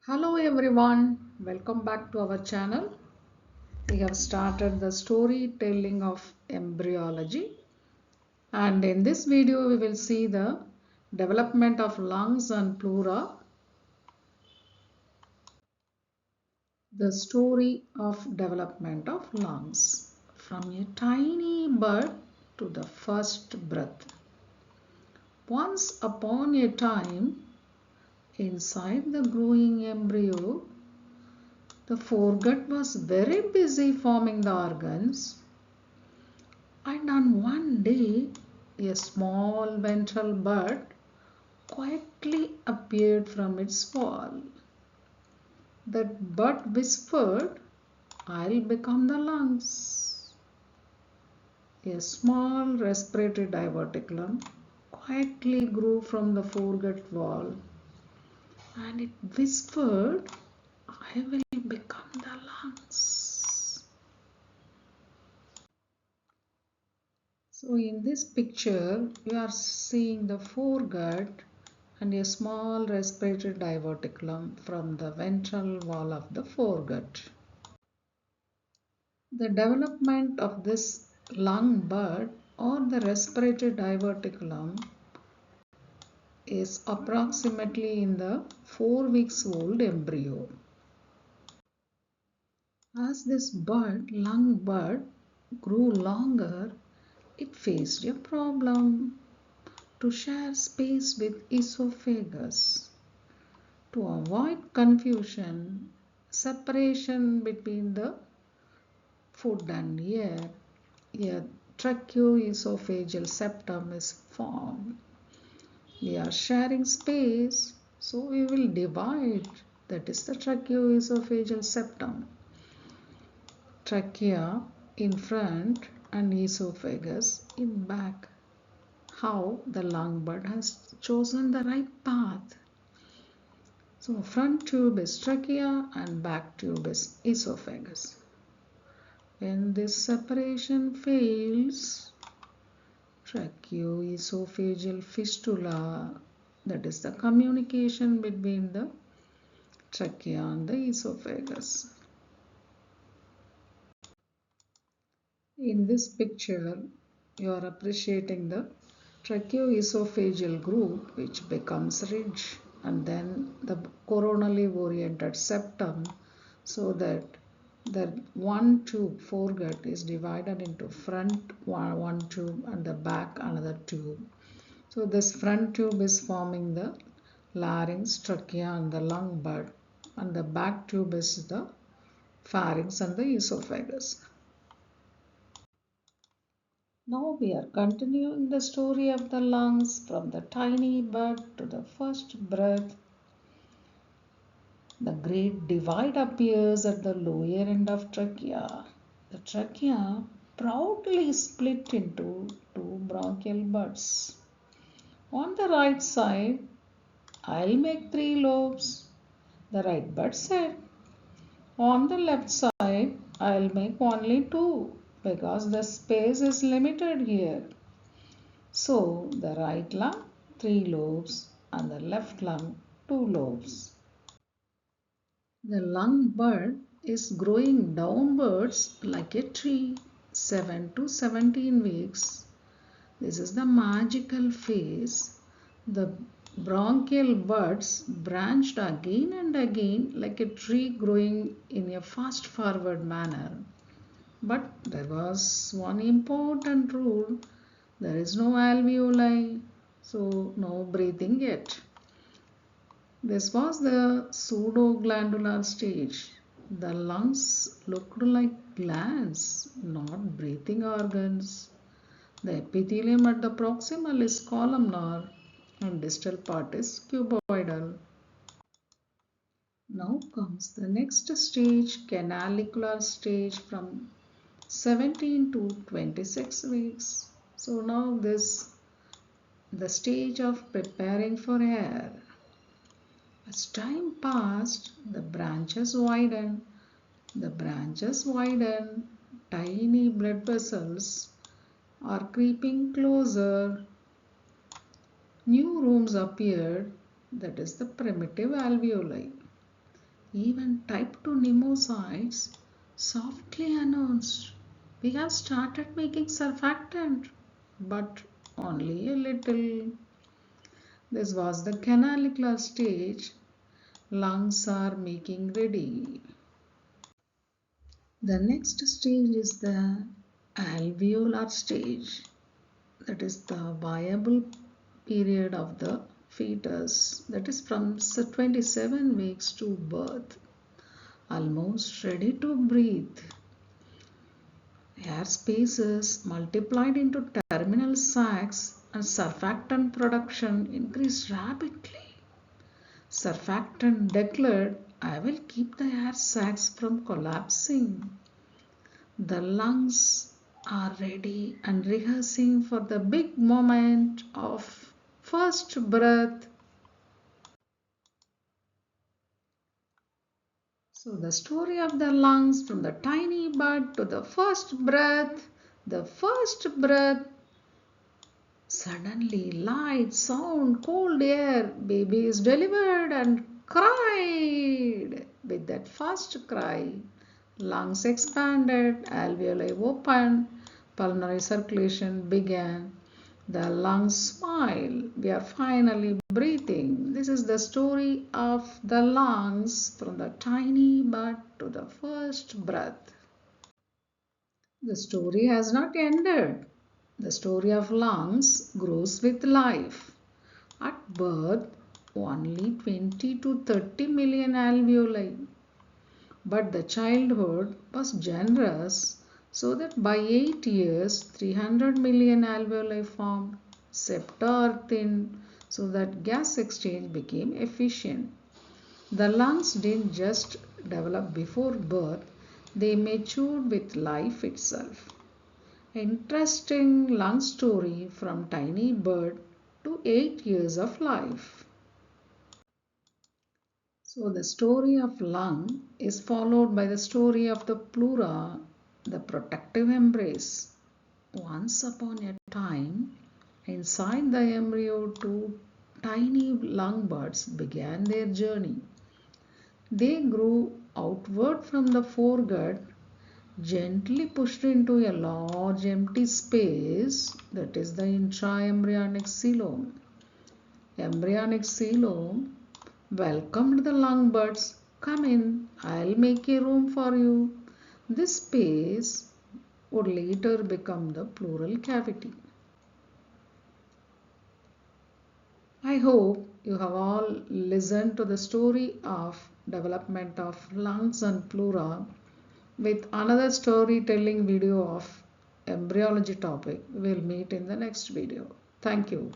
Hello everyone, welcome back to our channel. We have started the storytelling of embryology, and in this video we will see the development of lungs and pleura, the story of development of lungs from a tiny bud to the first breath. Once upon a time, inside the growing embryo, the foregut was very busy forming the organs. And on one day, a small ventral bud quietly appeared from its wall. That bud whispered, "I'll become the lungs." A small respiratory diverticulum quietly grew from the foregut wall, and it whispered, "I will become the lungs." So in this picture, you are seeing the foregut and a small respiratory diverticulum from the ventral wall of the foregut. The development of this lung bud or the respiratory diverticulum is approximately in the 4 weeks old embryo. As this lung bud, grew longer, it faced a problem to share space with esophagus. To avoid confusion, separation between the food and air, a tracheoesophageal septum is formed. We are sharing space, so we will divide. That is the tracheoesophageal septum. Trachea in front and esophagus in back. How the lung bud has chosen the right path. So front tube is trachea and back tube is esophagus. When this separation fails, tracheoesophageal fistula, that is the communication between the trachea and the esophagus. In this picture, you are appreciating the tracheoesophageal groove which becomes ridge, and then the coronally oriented septum, so that the one tube foregut is divided into front one tube and the back another tube. So this front tube is forming the larynx, trachea and the lung bud, and the back tube is the pharynx and the esophagus. Now we are continuing the story of the lungs from the tiny bud to the first breath. The great divide appears at the lower end of trachea. The trachea proudly split into two bronchial buds. On the right side, "I'll make three lobes," the right bud said. On the left side, "I'll make only two because the space is limited here." So the right lung, three lobes, and the left lung, two lobes. The lung bud is growing downwards like a tree, 7 to 17 weeks. This is the magical phase. The bronchial buds branched again and again like a tree growing in a fast forward manner. But there was one important rule. There is no alveoli, so no breathing yet. This was the pseudoglandular stage. The lungs looked like glands, not breathing organs. The epithelium at the proximal is columnar and distal part is cuboidal. Now comes the next stage, canalicular stage from 17 to 26 weeks. So now this the stage of preparing for air. As time passed, the branches widened. Tiny blood vessels are creeping closer. New rooms appeared, that is the primitive alveoli. Even type 2 pneumocytes softly announced, "We have started making surfactant, but only a little." This was the canalicular stage. Lungs are making ready. The next stage is the alveolar stage. That is the viable period of the fetus. That is from 27 weeks to birth. Almost ready to breathe. Air spaces multiplied into terminal sacs and surfactant production increased rapidly. Surfactant declared, "I will keep the air sacs from collapsing." The lungs are ready and rehearsing for the big moment of first breath. So the story of the lungs from the tiny bud to the first breath. The first breath, suddenly light, sound, cold air. Baby is delivered and cried. With that first cry, lungs expanded, alveoli opened, pulmonary circulation began. The lungs smile. We are finally breathing. This is the story of the lungs from the tiny bud to the first breath. The story has not ended. The story of lungs grows with life. At birth, only 20 to 30 million alveoli. But the childhood was generous, so that by 8 years, 300 million alveoli formed. Septa are thinned, so that gas exchange became efficient. The lungs didn't just develop before birth, they matured with life itself. Interesting lung story from tiny bird to 8 years of life. So the story of lung is followed by the story of the pleura, the protective embrace. Once upon a time, inside the embryo, two tiny lung buds began their journey. They grew outward from the foregut, gently pushed into a large empty space, that is the intraembryonic coelom. Embryonic coelom welcomed the lung buds. "Come in, I'll make a room for you." This space would later become the pleural cavity. I hope you have all listened to the story of development of lungs and pleura. With another storytelling video of embryology topic, we will meet in the next video. Thank you.